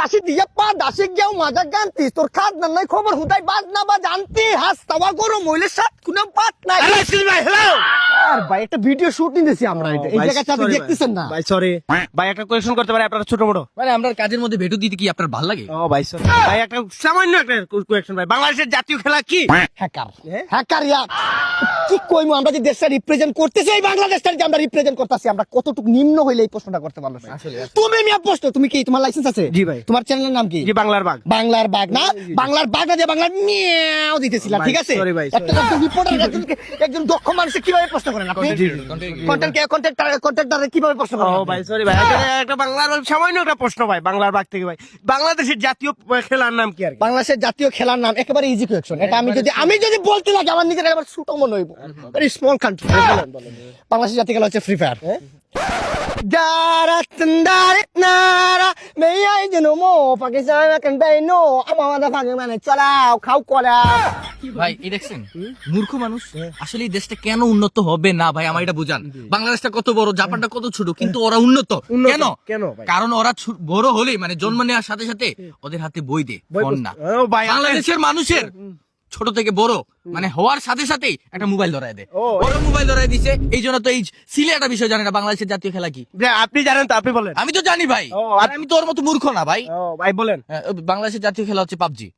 তাসি দিয়ে পা দাসে গিয়েও মাজা গানতি তোর খাদ না নাই খবর হুদাই বাজ না বা জানতি হাস তাওয়া গরম হইলে সাত কোনো বাত নাই। আর ভাই একটা ভিডিও শুট নিতেছি আমরা, এটা এই জায়গাটা আপনি দেখতেছেন না ভাই সরি ভাই, একটা কোয়েশ্চন করতে পারে আপনারা ছোট মোটো? মানে আমরা কাজের মধ্যে ভেটু দিতে কি আপনার ভালো লাগে? ও ভাই সরি ভাই, একটা সামান্য একটা কোয়েশ্চন ভাই, বাংলাদেশের জাতীয় খেলা কি? হ্যাকার হ্যাকার ইয়া কি কইমু আমরা যে দেশটা রিপ্রেজেন্ট করতেছি, এই বাংলাদেশটা যে আমরা রিপ্রেজেন্ট করতেছি, আমরা কতটুকু নিম্ন হইলে এই প্রশ্নটা করতে পারলো? তুমি মিয়া প্রশ্ন, তুমি কি তোমার লাইসেন্স আছে? জি ভাই। তোমার চ্যানেলের নাম কি? জি বাংলার বাঘ। বাংলার বাঘ না, বাংলার বাঘ না যে বাংলার মিয়াও দিতেছিলাম, ঠিক আছে? Sorry ভাই, একটা রিপোর্টার একজন দক্ষ মানুষ কিভাবে প্রশ্ন করেন আপনি? কন্টেন্টারে কিভাবে প্রশ্ন করেন? ও ভাই সরি ভাই, একটা বাংলার সামান্য একটা প্রশ্ন ভাই, বাংলার বাঘ থেকে ভাই, বাংলাদেশের জাতীয় খেলার নাম কি? আর কি বাংলাদেশের জাতীয় খেলার নাম একেবারে ইজি কোয়েশ্চন, এটা আমি যদি বলতে লাগে আমার নিজের একবার ছোট মনে হইব। Very small country. বাংলাদেশের জাতীয় খেলা হচ্ছে ফ্রি ফায়ার। ভাই এই দেখছেন মূর্খ মানুষ, আসলে এই দেশটা কেন উন্নত হবে না ভাই আমার এটা বুঝান। বাংলাদেশটা কত বড়, জাপানটা কত ছোট, কিন্তু ওরা উন্নত কেন? কেন ভাই? কারণ ওরা বড় হলেই মানে জন্ম নেওয়ার সাথে সাথে ওদের হাতে বই দে, ফোন না। ও ভাই, বাংলাদেশের মানুষের ছোট থেকে বড় মানে হওয়ার সাথে সাথেই একটা মোবাইল ধরায় দেয়, ওরা মোবাইল ধরায় দিছে। এই জন্য তো এই সিলে একটা বিষয় জানে না বাংলাদেশের জাতীয় খেলা কি। আপনি জানেন তো, আপনি বলেন। আমি তো জানি ভাই, আর আমি তো ওর মতো মূর্খ না ভাই। ও ভাই বলেন। বাংলাদেশের জাতীয় খেলা হচ্ছে পাবজি।